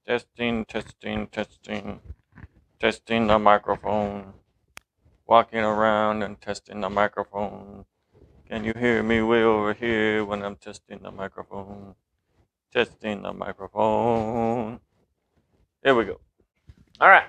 Testing, testing, testing, testing the microphone. Walking around and testing the microphone. Can you hear me way over here when I'm testing the microphone? Testing the microphone. There we go. All right.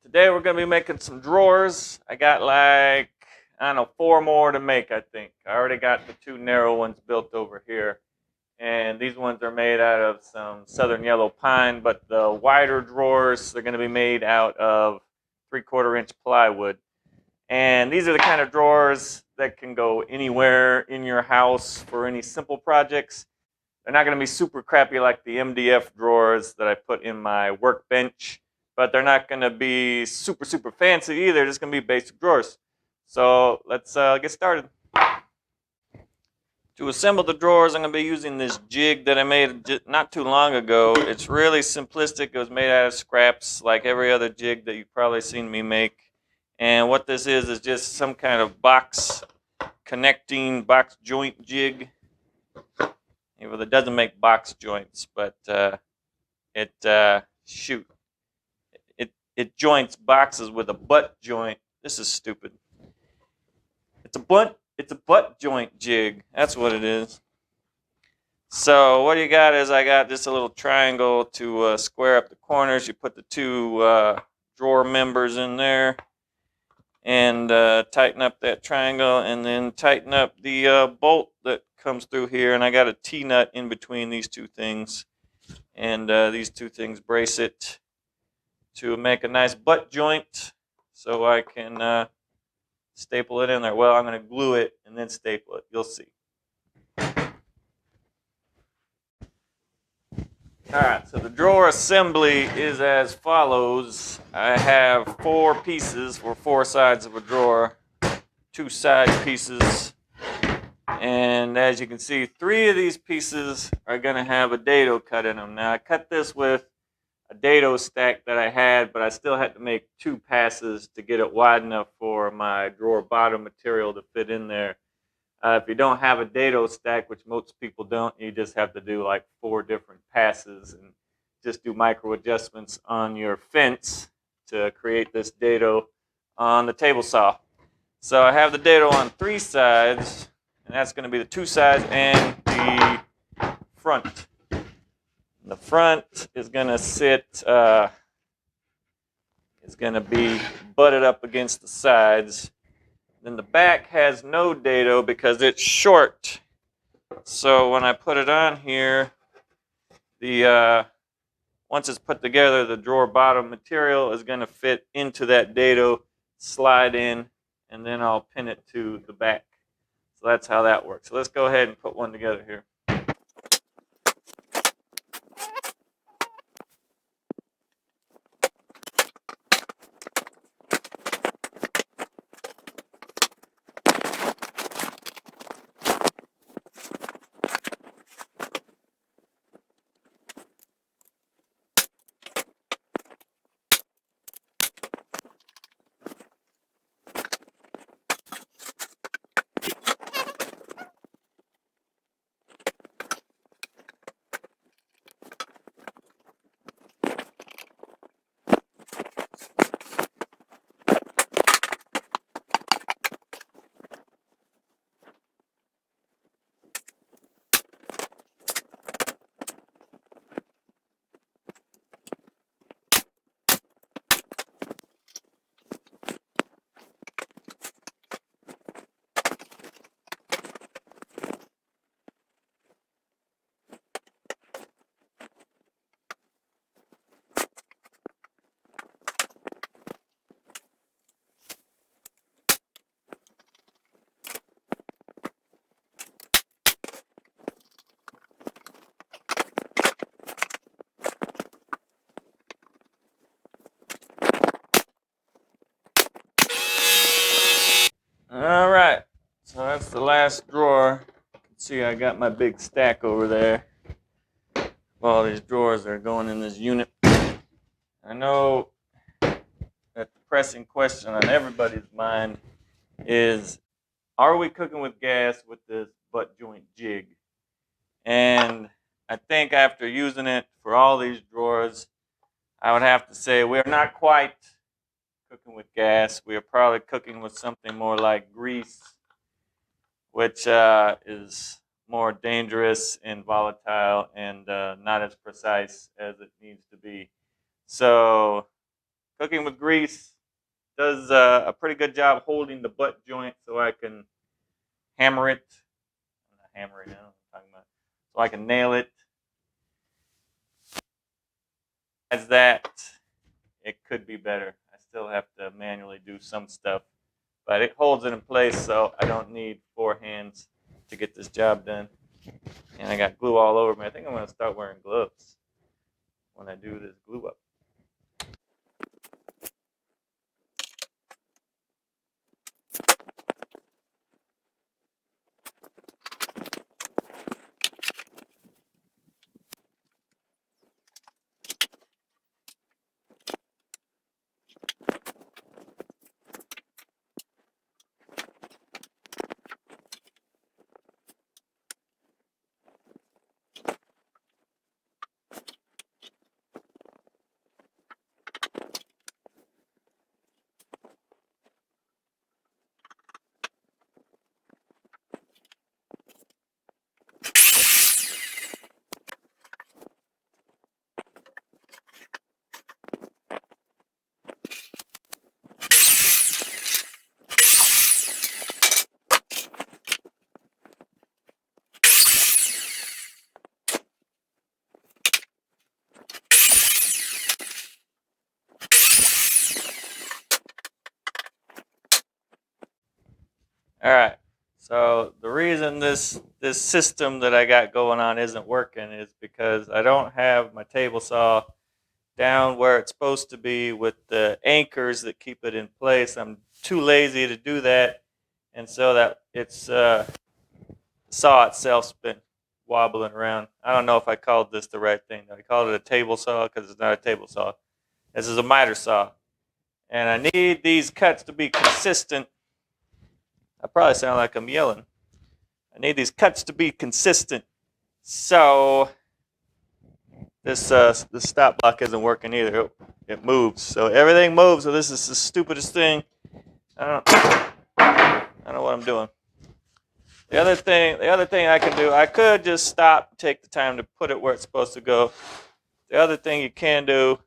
Today we're going to be making some drawers. I got like, I don't know, 4 more to make, I think. I already got the 2 narrow ones built over here. And these ones are made out of some southern yellow pine, but the wider drawers are going to be made out of 3/4 inch plywood. And these are the kind of drawers that can go anywhere in your house for any simple projects. They're not going to be super crappy like the MDF drawers that I put in my workbench, but they're not going to be super, super fancy either. They're just going to be basic drawers. So let's get started. To assemble the drawers, I'm going to be using this jig that I made not too long ago. It's really simplistic. It was made out of scraps like every other jig that you've probably seen me make. And what this is just some kind of box joint jig. Well, it doesn't make box joints, but it joints boxes with a butt joint. This is stupid. It's a butt joint jig. That's what it is. So what you got is I got just a little triangle to square up the corners. You put the 2 drawer members in there and tighten up that triangle, and then tighten up the bolt that comes through here. And I got a T-nut in between these 2 things, and these 2 things brace it to make a nice butt joint so I can staple it in there. Well, I'm going to glue it and then staple it. You'll see. Alright, so the drawer assembly is as follows. I have 4 pieces for 4 sides of a drawer, 2 side pieces, and as you can see, 3 of these pieces are going to have a dado cut in them. Now I cut this with a dado stack that I had, but I still had to make 2 passes to get it wide enough for my drawer bottom material to fit in there. If you don't have a dado stack, which most people don't, you just have to do like 4 different passes and just do micro adjustments on your fence to create this dado on the table saw. So I have the dado on 3 sides, and that's going to be the 2 sides and the front. The front is going to be butted up against the sides. Then the back has no dado because it's short. So when I put it on here, once it's put together, the drawer bottom material is going to fit into that dado, slide in, and then I'll pin it to the back. So that's how that works. So let's go ahead and put one together here. All right, so that's the last drawer. You can see I got my big stack over there. All these drawers that are going in this unit. I know that the pressing question on everybody's mind is, are we cooking with gas with this butt joint jig? And I think after using it for all these drawers, I would have to say we are not quite cooking with gas. We are probably cooking with something more like grease, which is more dangerous and volatile and not as precise as it needs to be. So, cooking with grease does a pretty good job holding the butt joint so I can hammer it. I'm not hammering it, I'm talking about. So I can nail it. As that, it could be better. I still have to manually do some stuff, but it holds it in place so I don't need 4 hands to get this job done. And I got glue all over me. I think I'm going to start wearing gloves when I do this glue up. All right. So the reason this system that I got going on isn't working is because I don't have my table saw down where it's supposed to be with the anchors that keep it in place. I'm too lazy to do that, and so that it's saw itself's been wobbling around. I don't know if I called this the right thing. I called it a table saw because it's not a table saw. This is a miter saw, and I need these cuts to be consistent. I probably sound like I'm yelling. I need these cuts to be consistent. So this stop block isn't working either. It moves. So everything moves. So this is the stupidest thing. I don't know what I'm doing. The other thing I can do, I could just stop, take the time to put it where it's supposed to go. The other thing you can do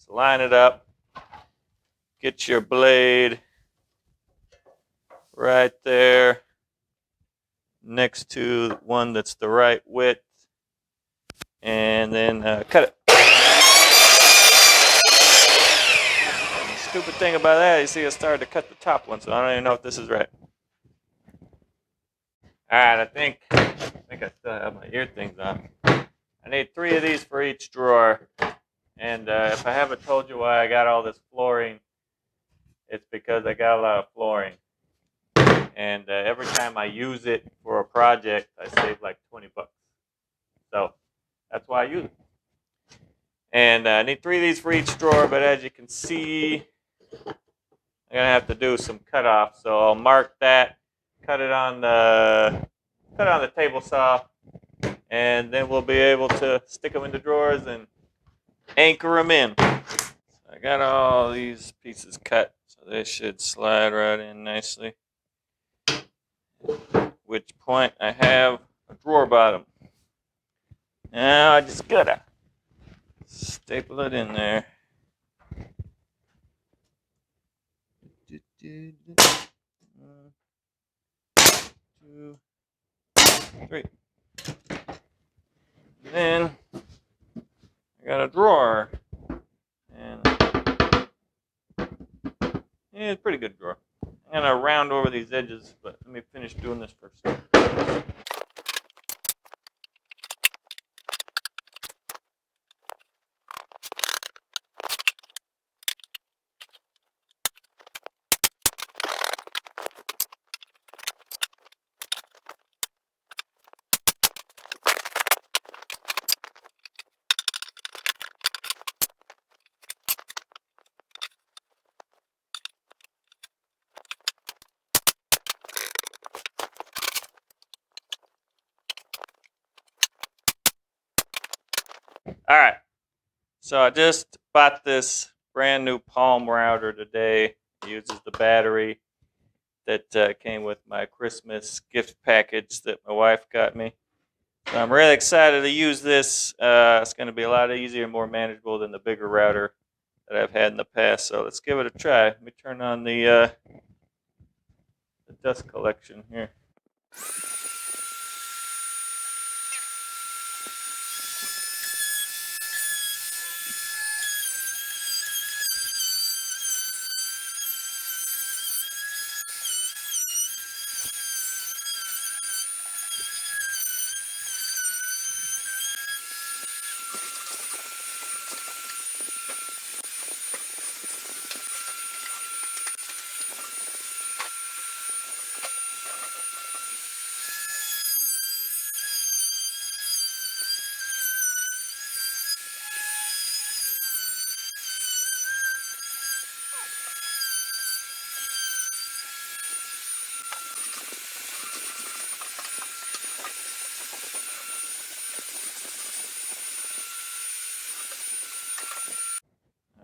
is line it up. Get your blade right there next to one that's the right width, and then cut it. And the stupid thing about that, you see, it started to cut the top one, so I don't even know if this is right. All right, I think I still have my ear things on. I need 3 of these for each drawer, and if I haven't told you why I got all this flooring, it's because I got a lot of flooring, and every time I use it for a project, I save like $20. So that's why I use it. And I need 3 of these for each drawer, but as you can see, I'm gonna have to do some cutoffs. So I'll mark that, cut it on the table saw, and then we'll be able to stick them in the drawers and anchor them in. So I got all these pieces cut, so they should slide right in nicely. At which point I have a drawer bottom. Now I just gotta staple it in there. 1, 2, 3. And then I got a drawer, and yeah, it's a pretty good drawer. I'm gonna round over these edges, but let me finish doing this first. So I just bought this brand new Palm router today. It uses the battery that came with my Christmas gift package that my wife got me. So I'm really excited to use this. It's going to be a lot easier and more manageable than the bigger router that I've had in the past. So let's give it a try. Let me turn on the dust collection here.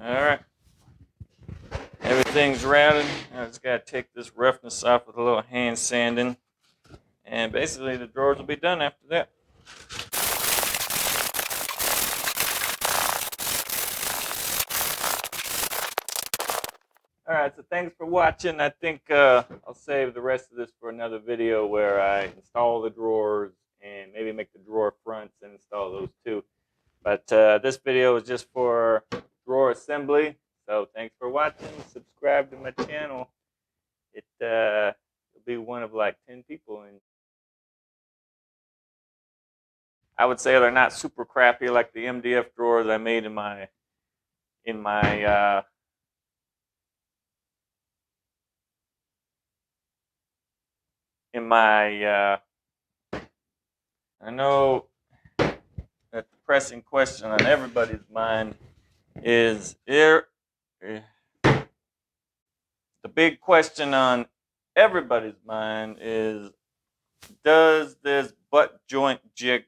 All right. Everything's routed. I just got to take this roughness off with a little hand sanding. And basically the drawers will be done after that. All right, so thanks for watching. I think I'll save the rest of this for another video where I install the drawers and maybe make the drawer fronts and install those too. But this video is just for drawer assembly. So thanks for watching. Subscribe to my channel. You'll be one of like 10 people, and I would say they're not super crappy like the MDF drawers I made in my in my uh, in my. I know that the pressing question on everybody's mind is here. The big question on everybody's mind is, does this butt joint jig